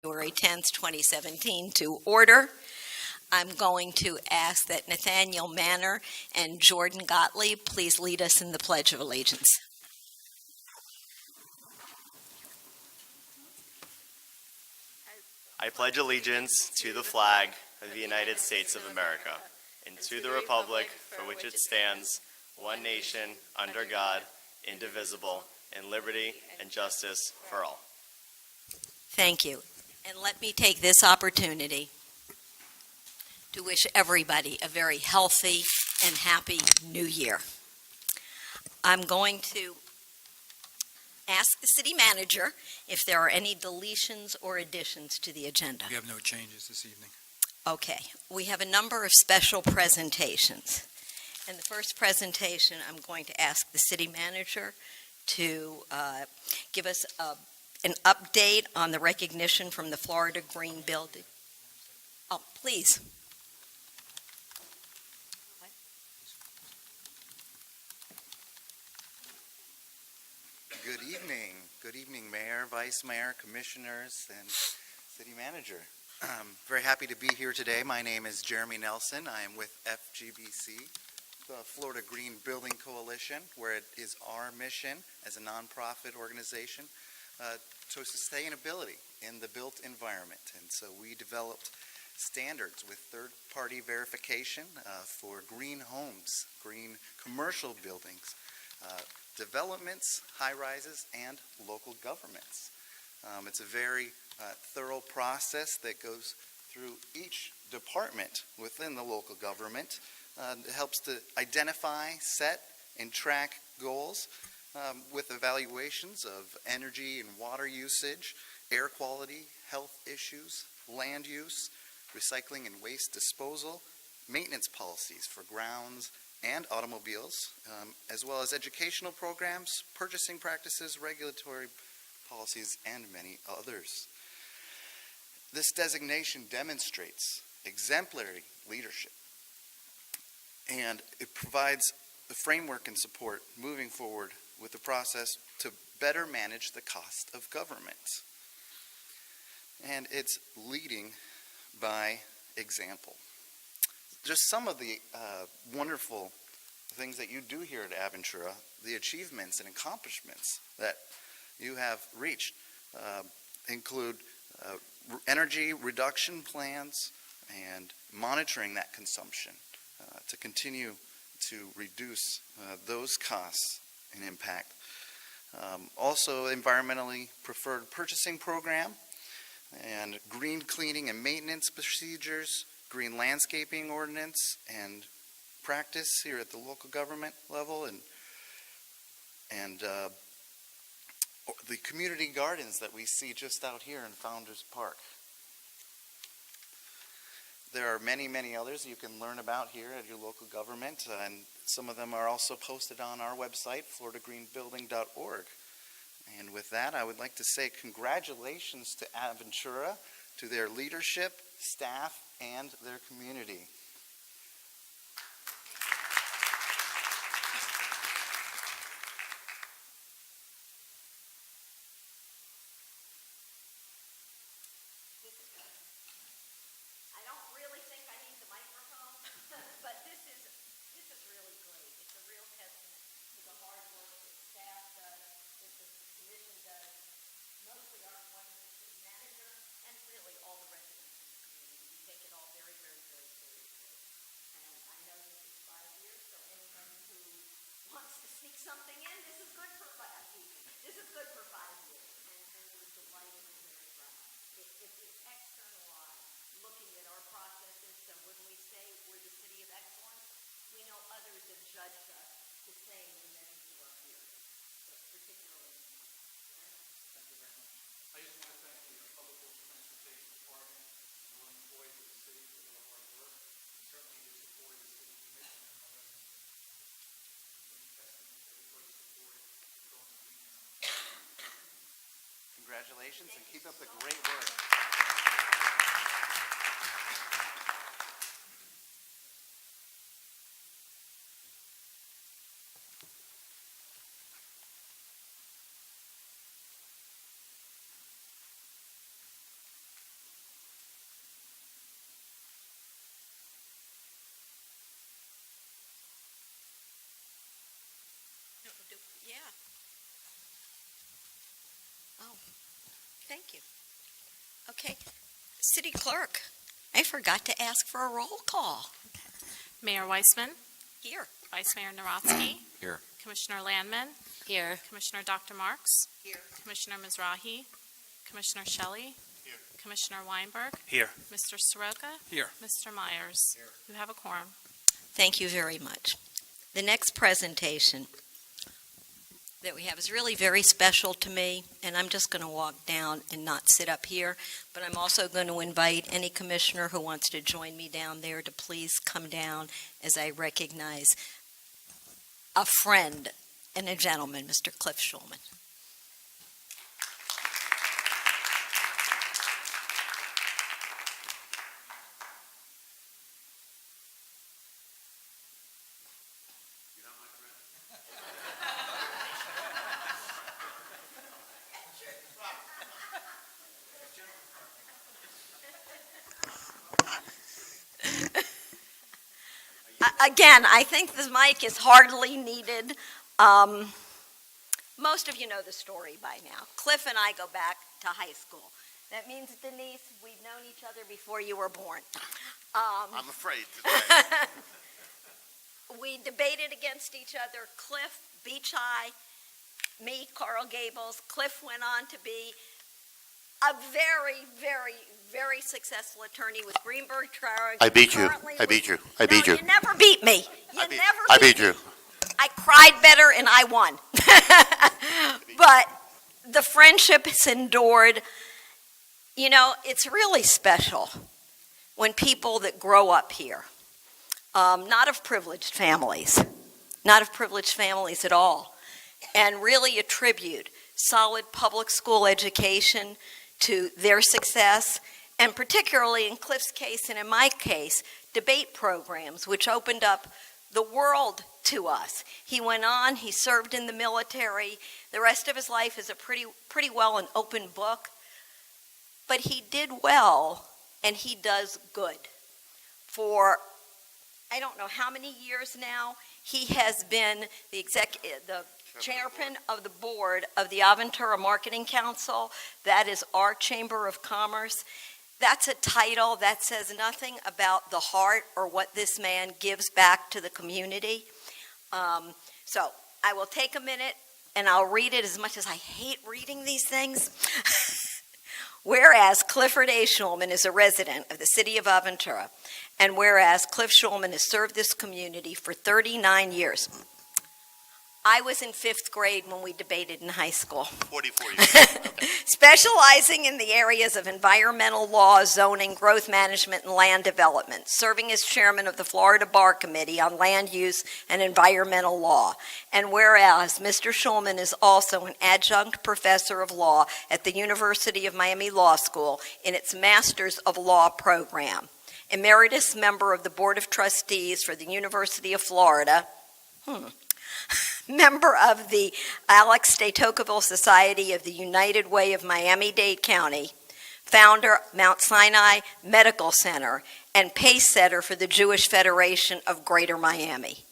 February 10th, 2017 to order. I'm going to ask that Nathaniel Manor and Jordan Gottlieb please lead us in the Pledge of Allegiance. I pledge allegiance to the flag of the United States of America and to the republic for which it stands, one nation, under God, indivisible, in liberty and justice for all. Thank you. And let me take this opportunity to wish everybody a very healthy and happy new year. I'm going to ask the city manager if there are any deletions or additions to the agenda. We have no changes this evening. Okay, we have a number of special presentations. In the first presentation, I'm going to ask the city manager to give us an update on the recognition from the Florida Green Building. Oh, please. Good evening. Good evening, Mayor, Vice Mayor, Commissioners, and City Manager. I'm very happy to be here today. My name is Jeremy Nelson. I am with FGBC, the Florida Green Building Coalition, where it is our mission as a nonprofit organization to sustainability in the built environment. And so we developed standards with third-party verification for green homes, green commercial buildings, developments, high-rises, and local governments. It's a very thorough process that goes through each department within the local government. It helps to identify, set, and track goals with evaluations of energy and water usage, air quality, health issues, land use, recycling and waste disposal, maintenance policies for grounds and automobiles, as well as educational programs, purchasing practices, regulatory policies, and many others. This designation demonstrates exemplary leadership, and it provides the framework and support moving forward with the process to better manage the cost of government. And it's leading by example. Just some of the wonderful things that you do here at Aventura, the achievements and accomplishments that you have reached include energy reduction plans and monitoring that consumption to continue to reduce those costs and impact. Also, environmentally preferred purchasing program and green cleaning and maintenance procedures, green landscaping ordinance and practice here at the local government level, and the community gardens that we see just out here in Founders Park. There are many, many others you can learn about here at your local government, and some of them are also posted on our website, floridagreenbuilding.org. And with that, I would like to say congratulations to Aventura, to their leadership, staff, and their community. I don't really think I need the microphone, but this is really great. It's a real testament to the hard work that staff does, that the commission does, mostly our wonderful city manager, and really all the residents in the community. We take it all very, very, very seriously. And I know this is 5 years, so anyone who wants to sneak something in, this is good for 5 years. This is good for 5 years, and we're delighted and very proud. It's externalized, looking at our processes, so when we say we're the city of excellence, we know others have judged us the same in measure to our peers, so particularly. Thank you very much. I just want to thank the Public Works Transportation Department and all employees of the city for their hard work, and certainly the support of the city commission and our residents. It's been a testament to everybody's support going to be. Congratulations and keep up the great work. Okay. City Clerk, I forgot to ask for a roll call. Mayor Weissman, Here. Vice Mayor Narowski. Here. Commissioner Landman. Here. Commissioner Dr. Marks. Here. Commissioner Mizrahi. Commissioner Shelley. Here. Commissioner Weinberg. Here. Mr. Soroka. Here. Mr. Myers. Here. You have a quorum. Thank you very much. The next presentation that we have is really very special to me, and I'm just going to walk down and not sit up here, but I'm also going to invite any commissioner who wants to join me down there to please come down as I recognize a friend and a gentleman, Mr. Cliff Schulman. Again, I think the mic is hardly needed. Most of you know the story by now. Cliff and I go back to high school. That means, Denise, we've known each other before you were born. I'm afraid to say. We debated against each other. Cliff, Beach High, me, Coral Gables. Cliff went on to be a very, very, very successful attorney with Greenberg Traurig. I beat you. Currently I beat with- you. I beat No, you. you never beat me. You never I beat you. I cried better and I won. But the friendship has endured. You know, it's really special when people that grow up here, not of privileged families at all, and really attribute solid public school education to their success, and particularly in Cliff's case and in my case, debate programs, which opened up the world to us. He went on, he served in the military. The rest of his life is a pretty well an open book. But he did well, and he does good. For I don't know how many years now, he has been the chairman of the board of the Aventura Marketing Council. That is our Chamber of Commerce. That's a title that says nothing about the heart or what this man gives back to the community. So I will take a minute and I'll read it, as much as I hate reading these things. Whereas Clifford A. Schulman is a resident of the city of Aventura, and whereas Cliff Schulman has served this community for 39 years. I was in 5th grade when we debated in high school. 44 years. Specializing in the areas of environmental law, zoning, growth management, and land development, serving as chairman of the Florida Bar Committee on Land Use and Environmental Law. And whereas Mr. Schulman is also an adjunct professor of law at the University of Miami Law School in its Masters of Law program, emeritus member of the Board of Trustees for the University of Florida, member of the Alex de Tocqueville Society of the United Way of Miami-Dade County, founder Mount Sinai Medical Center, and pace setter for the Jewish Federation of Greater Miami.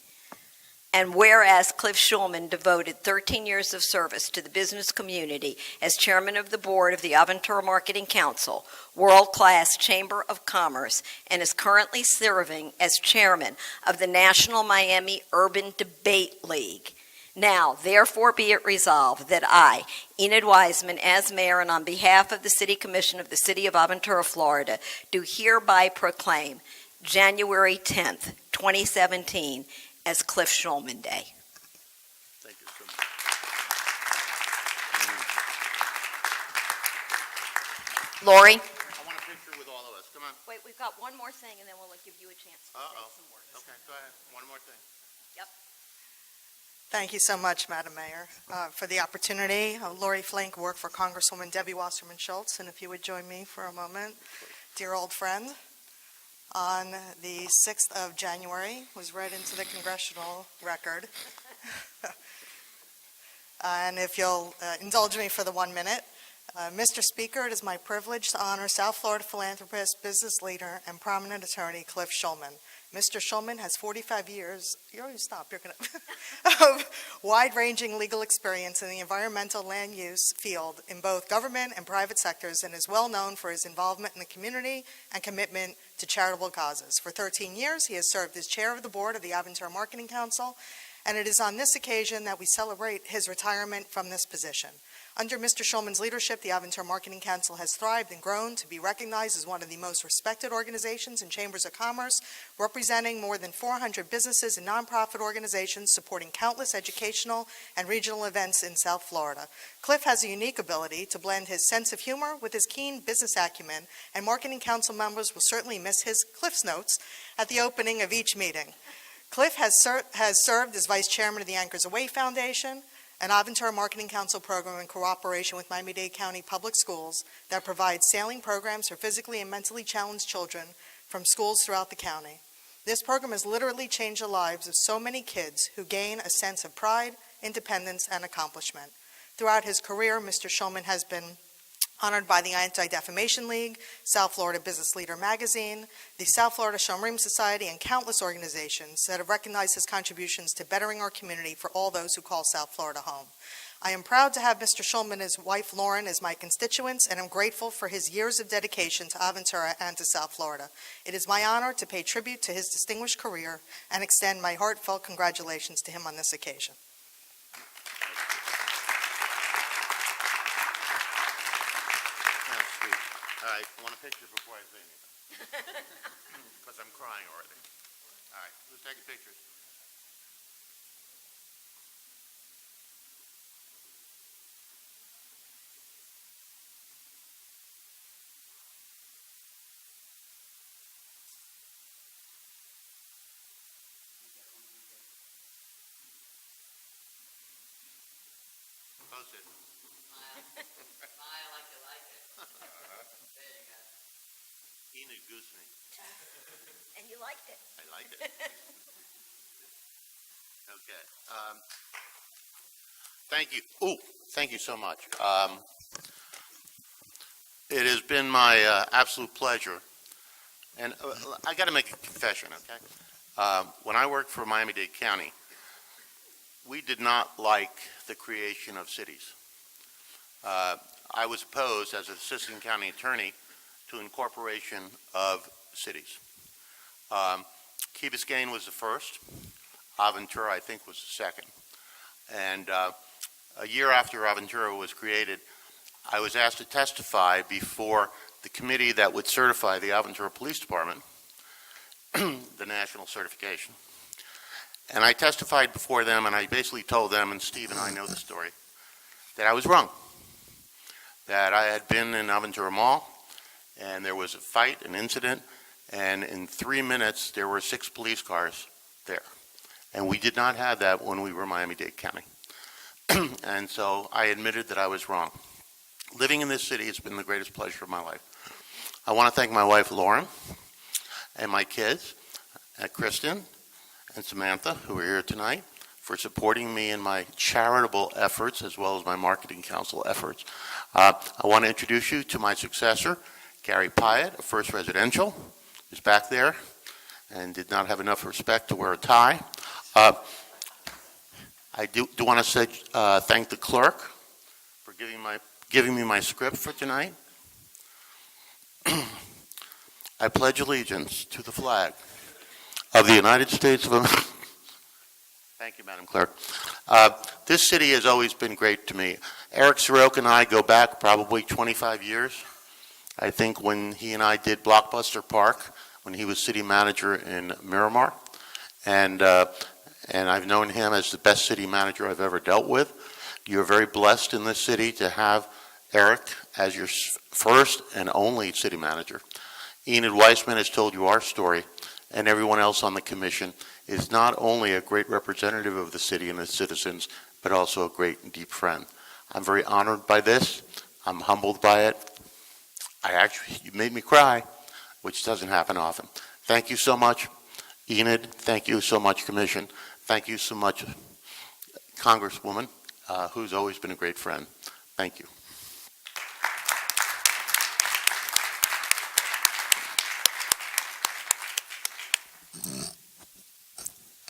And whereas Cliff Schulman devoted 13 years of service to the business community as chairman of the board of the Aventura Marketing Council, world-class Chamber of Commerce, and is currently serving as chairman of the National Miami Urban Debate League. Now, therefore be it resolved that I, Enid Wiseman, as mayor and on behalf of the City Commission of the City of Aventura, Florida, do hereby proclaim January 10th, 2017, as Cliff Schulman Day. Thank you so much. Lori? I want a picture with all of us. Come on. Wait, we've got one more thing, and then we'll give you a chance to say some words. Okay, go ahead. One more thing. Thank you so much, Madam Mayor, for the opportunity. Lori Flink, work for Congresswoman Debbie Wasserman Schultz, and if you would join me for a moment. Dear old friend, on the 6th of January, was read into the congressional record. And if you'll indulge me for the 1 minute. Mr. Speaker, it is my privilege to honor South Florida philanthropist, business leader, and prominent attorney Cliff Schulman Mr. Schulman has 45 years, stop, you're going to, of wide-ranging legal experience in the environmental land use field in both government and private sectors, and is well known for his involvement in the community and commitment to charitable causes. For 13 years, he has served as chair of the board of the Aventura Marketing Council, and it is on this occasion that we celebrate his retirement from this position. Under Mr. Schulman's leadership, the Aventura Marketing Council has thrived and grown to be recognized as one of the most respected organizations and chambers of commerce, representing more than 400 businesses and nonprofit organizations supporting countless educational and regional events in South Florida. Cliff has a unique ability to blend his sense of humor with his keen business acumen, and Marketing Council members will certainly miss his Cliff's Notes at the opening of each meeting. Cliff has served as vice chairman of the Anchors Away Foundation, an Aventura Marketing Council program in cooperation with Miami-Dade County Public Schools that provides sailing programs for physically and mentally challenged children from schools throughout the county. This program has literally changed the lives of so many kids who gain a sense of pride, independence, and accomplishment. Throughout his career, Mr. Schulman has been honored by the Anti-Defamation League, South Florida Business Leader Magazine, the South Florida Shomrim Society, and countless organizations that have recognized his contributions to bettering our community for all those who call South Florida home. I am proud to have Mr. Schulman and his wife Lauren as my constituents, and I'm grateful for his years of dedication to Aventura and to South Florida. It is my honor to pay tribute to his distinguished career and extend my heartfelt congratulations to him on this occasion. All right, I want a picture before I say anything. Because I'm crying already. All right, let's take a picture. Post it. Smile like you like it. There you go. Enid goosed me. And you liked it. I like it. Okay. Thank you. Ooh, thank you so much. It has been my absolute pleasure. And I got to make a confession, okay? When I worked for Miami-Dade County, we did not like the creation of cities. I was opposed, as an assistant county attorney, to incorporation of cities. Key Biscayne was the first. Aventura, I think, was the second. And a year after Aventura was created, I was asked to testify before the committee that would certify the Aventura Police Department, the national certification. And I testified before them, and I basically told them, and Steve and I know the story, that I was wrong. That I had been in Aventura Mall, and there was a fight, an incident, and in 3 minutes, there were 6 police cars there. And we did not have that when we were Miami-Dade County. And so I admitted that I was wrong. Living in this city has been the greatest pleasure of my life. I want to thank my wife, Lauren, and my kids, Kristen and Samantha, who are here tonight, for supporting me in my charitable efforts as well as my marketing council efforts. I want to introduce you to my successor, Gary Pyatt of First Residential, who's back there and did not have enough respect to wear a tie. I do want to say thank the clerk for giving me my script for tonight. I pledge allegiance to the flag of the United States of America. Thank you, Madam Clerk. This city has always been great to me. Eric Soroka and I go back probably 25 years. I think when he and I did Blockbuster Park, when he was city manager in Miramar. And I've known him as the best city manager I've ever dealt with. You're very blessed in this city to have Eric as your first and only city manager. Enid Weissman has told you our story, and everyone else on the commission is not only a great representative of the city and its citizens, but also a great and deep friend. I'm very honored by this. I'm humbled by it. You made me cry, which doesn't happen often. Thank you so much, Enid. Thank you so much, Commission. Thank you so much, Congresswoman, who's always been a great friend. Thank you.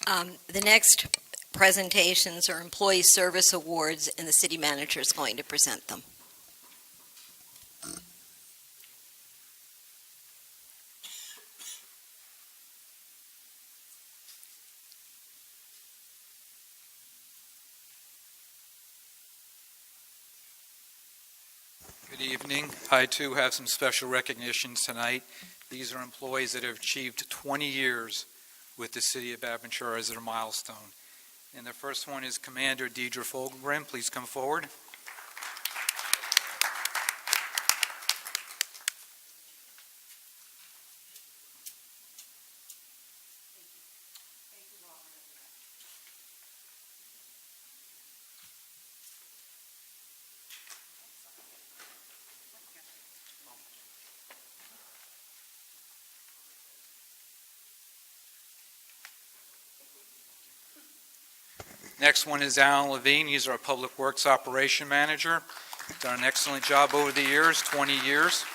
The next presentations are Employee Service Awards, and the city manager is going to present them. Good evening. I, too, have some special recognitions tonight. These are employees that have achieved 20 years with the City of Aventura as their milestone. And the first one is Commander Deidre Fogelgren. Please come forward. Next one is Alan Levine. He's our Public Works Operation Manager. Done an excellent job over the years, 20 years.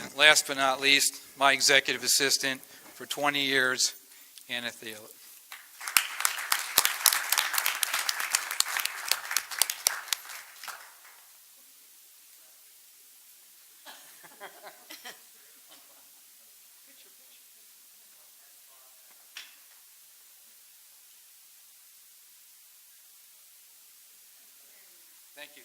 And last but not least, my executive assistant for 20 years, Anna Thiel. Thank you.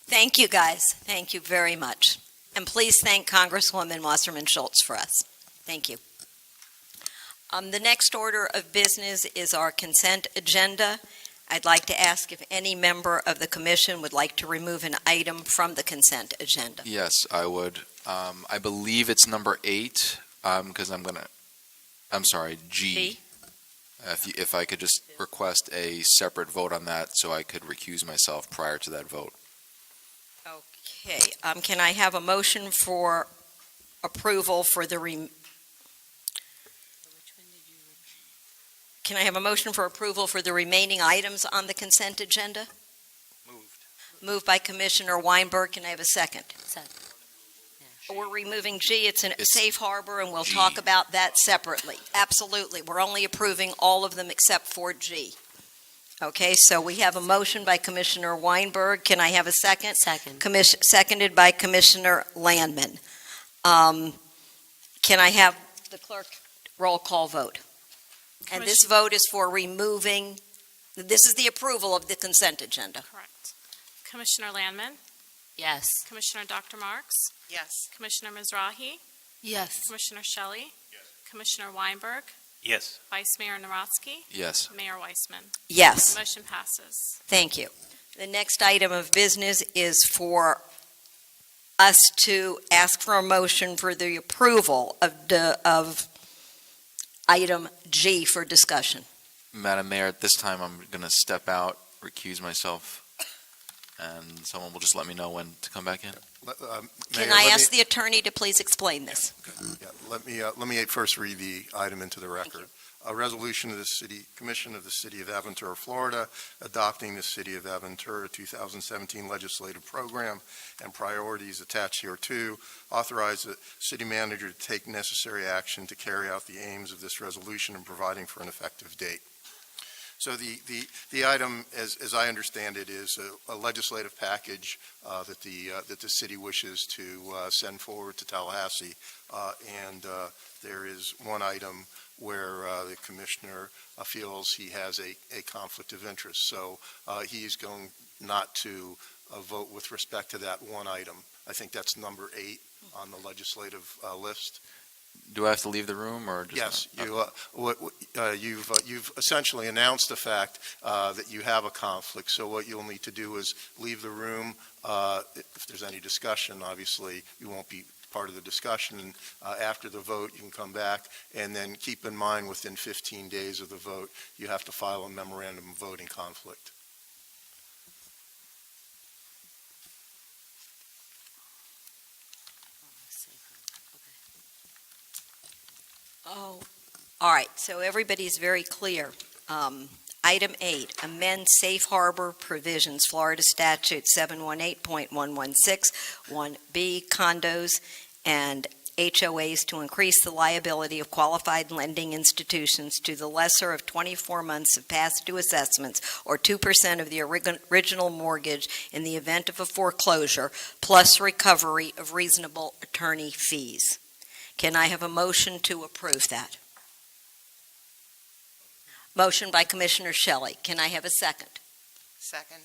Thank you, guys. Thank you very much. And please thank Congresswoman Wasserman Schultz for us. Thank you. The next order of business is our consent agenda. I'd like to ask if any member of the commission would like to remove an item from the consent agenda. Yes, I would. I believe it's number 8, because I'm sorry, G. G? If I could just request a separate vote on that so I could recuse myself prior to that vote. Okay. Can I have a motion for approval for the Can I have a motion for approval for the remaining items on the consent agenda? Moved by Commissioner Weinberg. Can I have a second? We're removing G. It's a safe harbor, and we'll G. talk about that separately. Absolutely. We're only approving all of them except for G. Okay, so we have a motion by Commissioner Weinberg. Can I have a second? Second. Seconded by Commissioner Landman. Can I have the clerk roll call vote? And this vote is for removing, this is the approval of the consent agenda. Correct. Commissioner Landman, Yes. Commissioner Dr. Marks, Yes. Commissioner Mizrahi, Yes. Commissioner Shelley, Commissioner Weinberg, Yes. Vice Mayor Narosky, Yes. Mayor Weissman. Yes. Motion passes. Thank you. The next item of business is for us to ask for a motion for the approval of item G for discussion. Madam Mayor, at this time I'm going to step out, recuse myself, and someone will just let me know when to come back in. Can I ask the attorney to please explain this? Let me first read the item into the record. A resolution of the City Commission of the City of Aventura, Florida, adopting the City of Aventura 2017 legislative program and priorities attached hereto, authorize the city manager to take necessary action to carry out the aims of this resolution and providing for an effective date. So the item, as I understand it, is a legislative package that the city wishes to send forward to Tallahassee, and there is one item where the commissioner feels he has a conflict of interest. So he is going not to vote with respect to that one item. I think that's number 8 on the legislative list. Do I have to leave the room or just? Yes, you've essentially announced the fact that you have a conflict. So what you'll need to do is leave the room. If there's any discussion, obviously you won't be part of the discussion. And after the vote, you can come back, and then keep in mind, within 15 days of the vote, you have to file a memorandum of voting conflict. Oh, all right, so everybody's very clear. Item 8, amend safe harbor provisions, Florida Statute 718.116, 1B, condos and HOAs to increase the liability of qualified lending institutions to the lesser of 24 months of past due assessments or 2% of the original mortgage in the event of a foreclosure, plus recovery of reasonable attorney fees. Can I have a motion to approve that? Motion by Commissioner Shelley. Can I have a second? Second.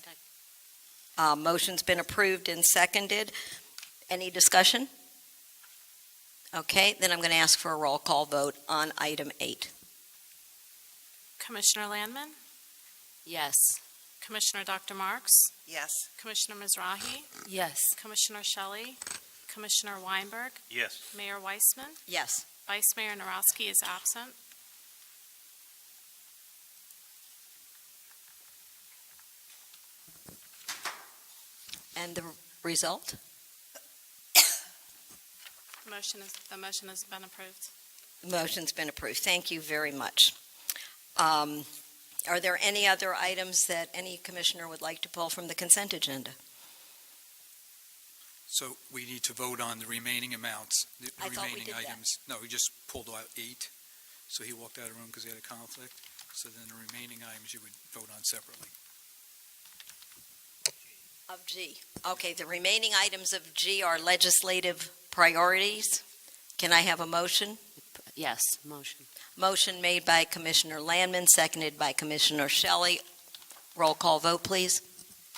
Motion's been approved and seconded. Any discussion? Okay, then I'm going to ask for a roll call vote on item 8. Commissioner Landman, Yes. Commissioner Dr. Marks, Yes. Commissioner Mizrahi, Yes. Commissioner Shelley, Commissioner Weinberg, Yes. Mayor Weissman, Yes. Vice Mayor Narowski is absent. And the result? The motion has been approved. Motion's been approved. Thank you very much. Are there any other items that any commissioner would like to pull from the consent agenda? So we need to vote on the remaining amounts, the I thought we remaining did that. items. No, we just pulled out 8, so he walked out of the room because he had a conflict. So then the remaining items you would vote on separately. Of G. Okay, the remaining items of G are legislative priorities. Can I have a motion? Yes, motion. Motion made by Commissioner Landman, seconded by Commissioner Shelley. Roll call vote, please.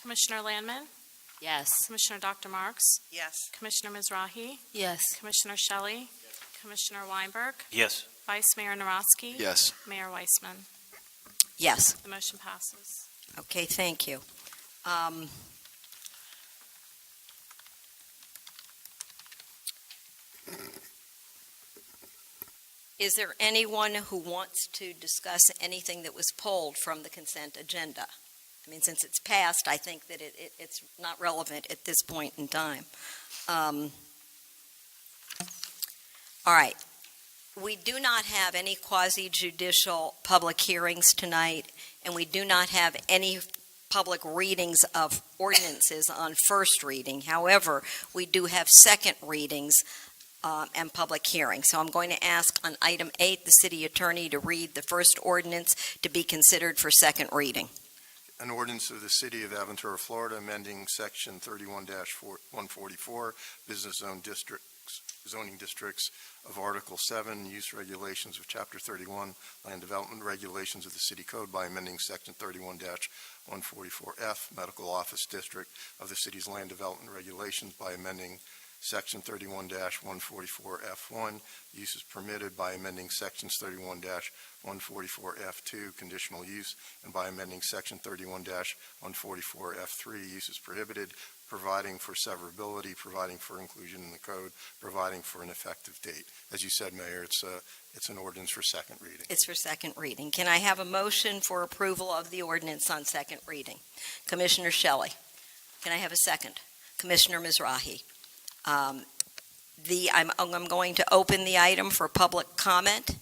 Commissioner Landman, Yes. Commissioner Dr. Marks, Yes. Commissioner Mizrahi, Yes. Commissioner Shelley, Commissioner Weinberg, Yes. Vice Mayor Narowski, Yes. Mayor Weissman. Yes. The motion passes. Okay, thank you. Is there anyone who wants to discuss anything that was pulled from the consent agenda? I mean, since it's passed, I think that it's not relevant at this point in time. All right. We do not have any quasi-judicial public hearings tonight, and we do not have any public readings of ordinances on first reading. However, we do have second readings and public hearings. So I'm going to ask on item 8, the city attorney to read the first ordinance to be considered for second reading. An ordinance of the City of Aventura, Florida, amending Section 31-144, Business Zone Districts, Zoning Districts of Article 7, Use Regulations of Chapter 31, Land Development Regulations of the City Code by amending Section 31-144F, Medical Office District of the city's Land Development Regulations by amending Section 31-144F1, uses permitted by amending Sections 31-144F2, conditional use, and by amending Section 31-144F3, uses prohibited, providing for severability, providing for inclusion in the code, providing for an effective date. As you said, Mayor, it's an ordinance for second reading. It's for second reading. Can I have a motion for approval of the ordinance on second reading? Commissioner Shelley. Can I have a second? Commissioner Mizrahi. I'm going to open the item for public comment,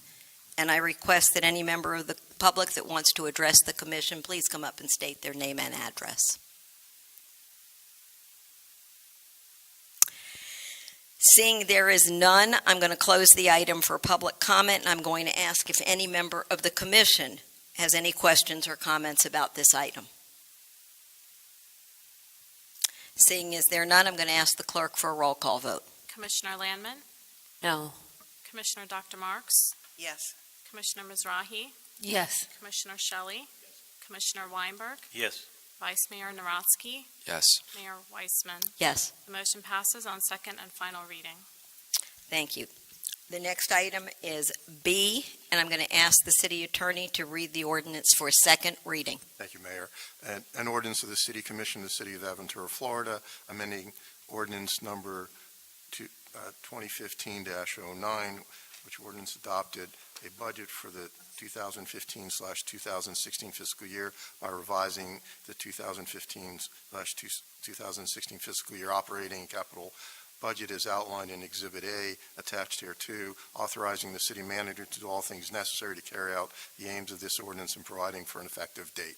and I request that any member of the public that wants to address the commission, please come up and state their name and address. Seeing there is none, I'm going to close the item for public comment, and I'm going to ask if any member of the commission has any questions or comments about this item. Seeing as there none, I'm going to ask the clerk for a roll call vote. Commissioner Landman, No. Commissioner Dr. Marks, Yes. Commissioner Mizrahi, Yes. Commissioner Shelley, Commissioner Weinberg, Yes. Vice Mayor Narowski, Yes. Mayor Weissman. Yes, The motion passes on second and final reading. thank you. The next item is B, and I'm going to ask the city attorney to read the ordinance for second reading. Thank you, Mayor. An ordinance of the City Commission of the City of Aventura, Florida, amending ordinance number 2015-09, which ordinance adopted a budget for the 2015/2016 fiscal year by revising the 2015/2016 fiscal year operating and capital budget as outlined in Exhibit A attached here too, authorizing the city manager to do all things necessary to carry out the aims of this ordinance and providing for an effective date.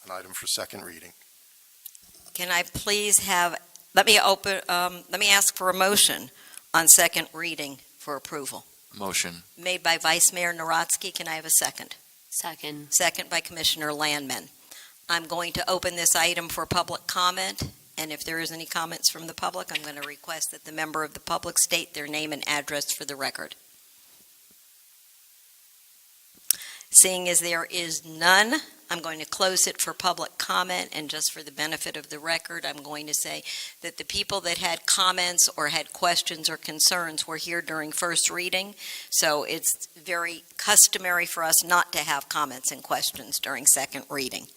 An item for second reading. Can I please have, let me ask for a motion on second reading for approval. Motion. Made by Vice Mayor Narodsky. Can I have a second? Second. Second by Commissioner Landman. I'm going to open this item for public comment, and if there is any comments from the public, I'm going to request that the member of the public state their name and address for the record. Seeing as there is none, I'm going to close it for public comment, and just for the benefit of the record, I'm going to say that the people that had comments or had questions or concerns were here during first reading, so it's very customary for us not to have comments and questions during second reading.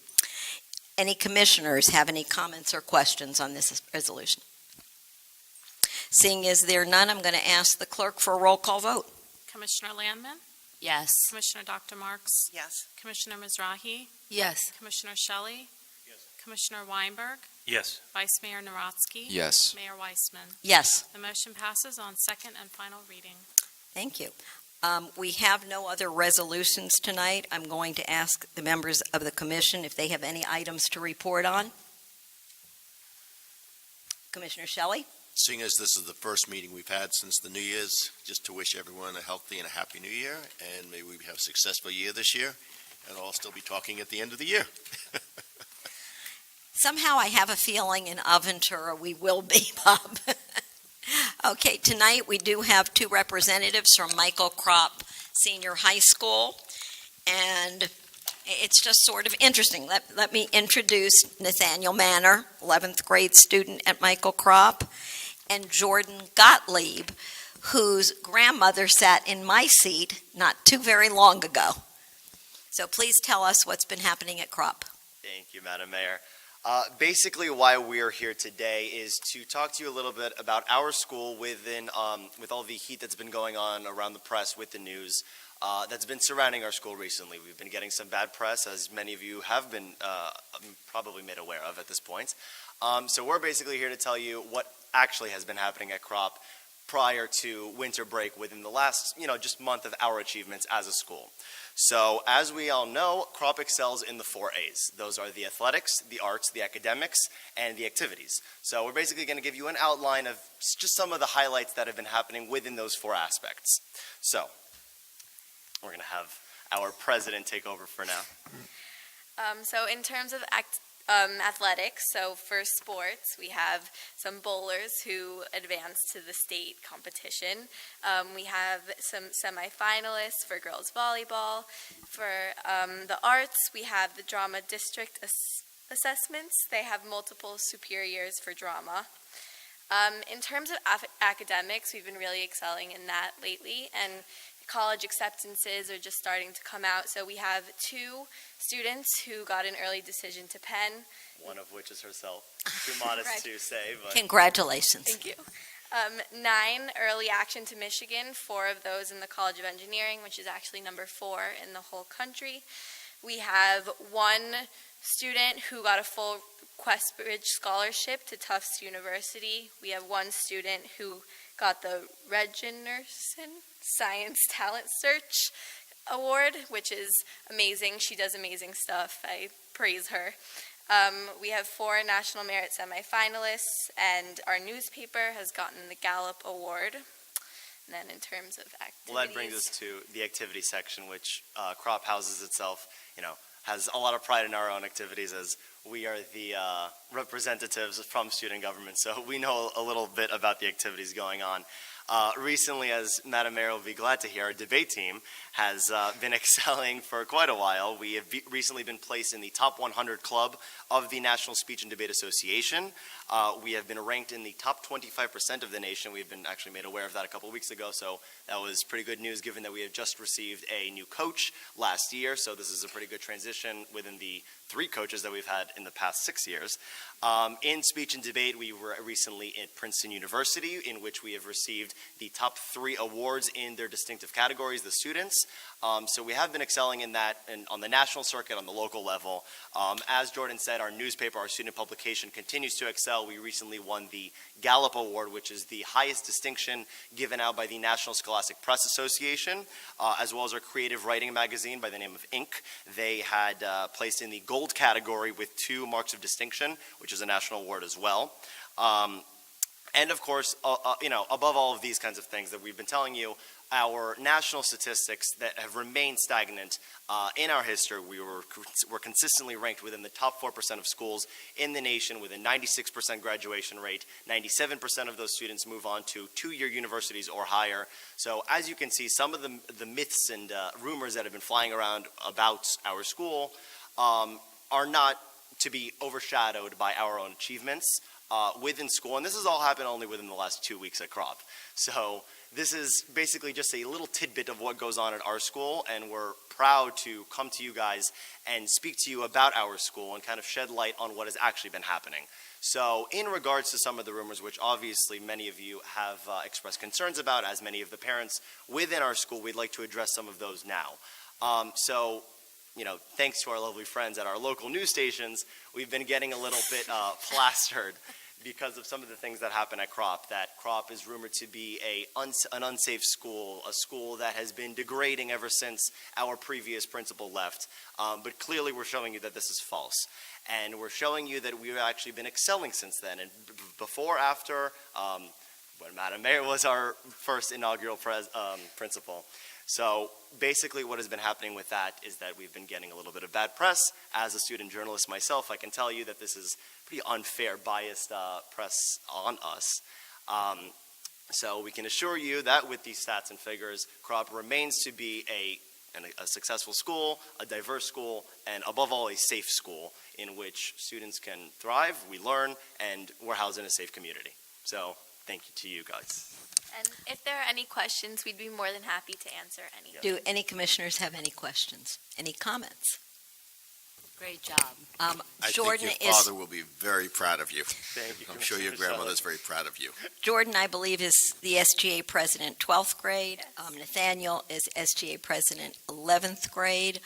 Any commissioners have any comments or questions on this resolution? Seeing as there are none, I'm going to ask the clerk for a roll call vote. Commissioner Landman, Yes. Commissioner Dr. Marks, Yes. Commissioner Mizrahi, Yes. Commissioner Shelley, Commissioner Weinberg, Yes. Vice Mayor Narodsky, Yes. Mayor Weissman. Yes. The motion passes on second and final reading. Thank you. We have no other resolutions tonight. I'm going to ask the members of the commission if they have any items to report on. Commissioner Shelley? Seeing as this is the first meeting we've had since the New Year's, just to wish everyone a healthy and a happy New Year, and may we have a successful year this year, and I'll still be talking at the end of the year. Somehow I have a feeling in Aventura we will be, Bob. Okay, tonight we do have two representatives from Michael Kropp Senior High School, and it's just sort of interesting. Let me introduce Nathaniel Manor, 11th grade student at Michael Kropp, and Jordan Gottlieb, whose grandmother sat in my seat not too very long ago. So please tell us what's been happening at Kropp. Thank you, Madam Mayor. Basically, why we're here today is to talk to you a little bit about our school with all the heat that's been going on around the press with the news that's been surrounding our school recently. We've been getting some bad press, as many of you have been probably made aware of at this point. So we're basically here to tell you what actually has been happening at Kropp prior to winter break within the last, just month of our achievements as a school. So, as we all know, Kropp excels in the 4 A's. Those are the athletics, the arts, the academics, and the activities. So we're basically going to give you an outline of just some of the highlights that have been happening within those 4 aspects. So, we're going to have our president take over for now. So in terms of athletics, so for sports, we have some bowlers who advanced to the state competition. We have some semifinalists for girls volleyball. For the arts, we have the drama district assessments. They have multiple superiors for drama. In terms of academics, we've been really excelling in that lately, and college acceptances are just starting to come out. So we have 2 students who got an early decision to Penn. One of which is herself. Too modest to say, but Congratulations. Thank you. 9 early action to Michigan, 4 of those in the College of Engineering, which is actually number 4 in the whole country. We have 1 student who got a full Questbridge scholarship to Tufts University. We have 1 student who got the Reginerson Science Talent Search Award, which is amazing. She does amazing stuff. I praise her. We have 4 National Merit semifinalists, and our newspaper has gotten the Gallup Award. And then in terms of activities... Well, that brings us to the activity section, which Kropp houses itself, has a lot of pride in our own activities, as we are the representatives from student government, so we know a little bit about the activities going on. Recently, as Madam Mayor will be glad to hear, our debate team has been excelling for quite a while. We have recently been placed in the top 100 club of the National Speech and Debate Association. We have been ranked in the top 25% of the nation. We've been actually made aware of that a couple weeks ago, so that was pretty good news given that we have just received a new coach last year, so this is a pretty good transition within the 3 coaches that we've had in the past 6 years. In speech and debate, we were recently at Princeton University, in which we have received the top 3 awards in their distinctive categories, the students. So we have been excelling in that and on the national circuit, on the local level. As Jordan said, our newspaper, our student publication continues to excel. We recently won the Gallup Award, which is the highest distinction given out by the National Scholastic Press Association, as well as our creative writing magazine by the name of Inc. They had placed in the gold category with 2 marks of distinction, which is a national award as well. And of course, above all of these kinds of things that we've been telling you, our national statistics that have remained stagnant in our history, we're consistently ranked within the top 4% of schools in the nation with a 96% graduation rate. 97% of those students move on to 2-year universities or higher. So as you can see, some of the myths and rumors that have been flying around about our school are not to be overshadowed by our own achievements within school. And this has all happened only within the last 2 weeks at Crop. So this is basically just a little tidbit of what goes on at our school, and we're proud to come to you guys and speak to you about our school and kind of shed light on what has actually been happening. So in regards to some of the rumors, which obviously many of you have expressed concerns about, as many of the parents within our school, we'd like to address some of those now. Thanks to our lovely friends at our local news stations, we've been getting a little bit plastered because of some of the things that happen at Crop. That Crop is rumored to be an unsafe school, a school that has been degrading ever since our previous principal left. But clearly we're showing you that this is false. And we're showing you that we've actually been excelling since then. And before, after, when Madam Mayor was our first inaugural principal. So basically what has been happening with that is that we've been getting a little bit of bad press. As a student journalist myself, I can tell you that this is pretty unfair, biased press on us. So we can assure you that with these stats and figures, Crop remains to be a successful school, a diverse school, and above all, a safe school in which students can thrive, we learn, and we're housed in a safe community. So thank you to you guys. And if there are any questions, we'd be more than happy to answer any. Do any commissioners have any questions? Any comments? Great job. I Jordan think your father will be very proud of you. Thank you. I'm sure your grandmother's very proud of you. Jordan, I believe, is the SGA president, 12th grade. Yes. Nathaniel is SGA president, 11th grade.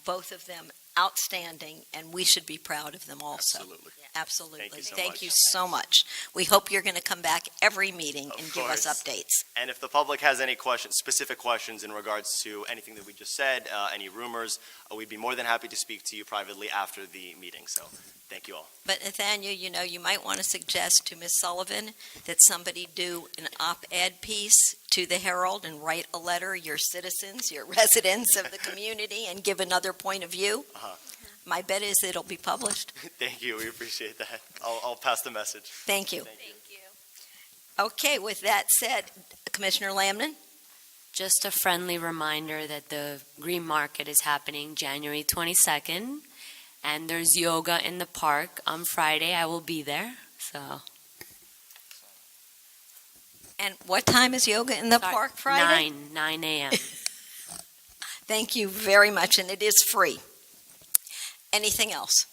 Both of them outstanding, and we should be proud of them also. Absolutely. Absolutely. Thank you so much. you so much. We hope you're going to come back every meeting and Of give us course. updates. And if the public has any questions, specific questions in regards to anything that we just said, any rumors, we'd be more than happy to speak to you privately after the meeting. So thank you all. But Nathaniel, you might want to suggest to Ms. Sullivan that somebody do an op-ed piece to the Herald and write a letter, your citizens, your residents of the community, and give another point of view. Uh-huh. My bet is it'll be published. Thank you. We appreciate that. I'll pass the message. Thank you. Thank you. Okay, with that said, Commissioner Lamnon? Just a friendly reminder that the Green Market is happening January 22nd, and there's yoga in the park on Friday. I will be there, so. And what time is yoga in the Sorry, park Friday? 9 a.m. Thank you very much, and it is free. Anything else?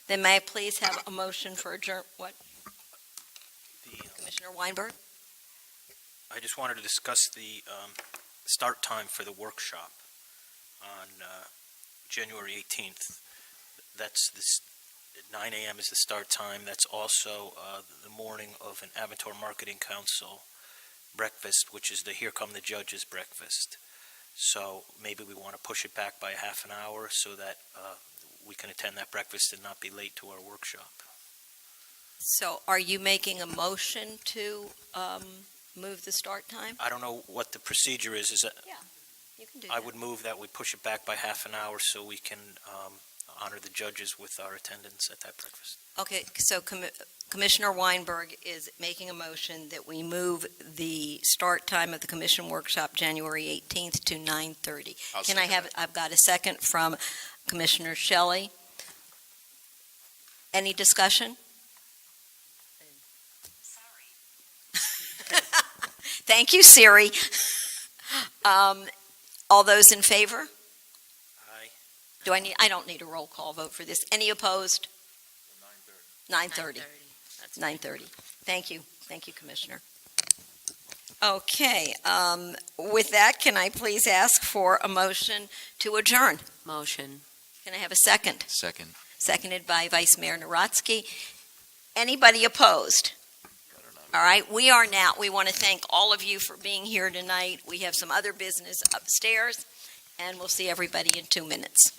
Then may I please have a motion for adjourn, what? Commissioner Weinberg? I just wanted to discuss the start time for the workshop on January 18th. That's this, 9 a.m. is the start time. That's also the morning of an Aventura Marketing Council breakfast, which is the Here Come the Judges breakfast. So maybe we want to push it back by a half an hour so that we can attend that breakfast and not be late to our workshop. So are you making a motion to move the start time? I don't know what the procedure is. Is that You can do I that. would move that we push it back by half an hour so we can honor the judges with our attendance at that breakfast. Okay, so Commissioner Weinberg is making a motion that we move the start time of the commission workshop January 18th to 9:30. I'll Can I second have, I've got a second from Commissioner Shelley. Any discussion? Thank you, Siri. All those in favor? Aye. I don't need a roll call vote for this. Any opposed? 9:30. 9:30. Thank you. Thank you, Commissioner. Okay, with that, can I please ask for a motion to adjourn? Motion. Can I have a second? Second. Seconded by Vice Mayor Narodsky. Anybody opposed? All right, we want to thank all of you for being here tonight. We have some other business upstairs, and we'll see everybody in 2 minutes.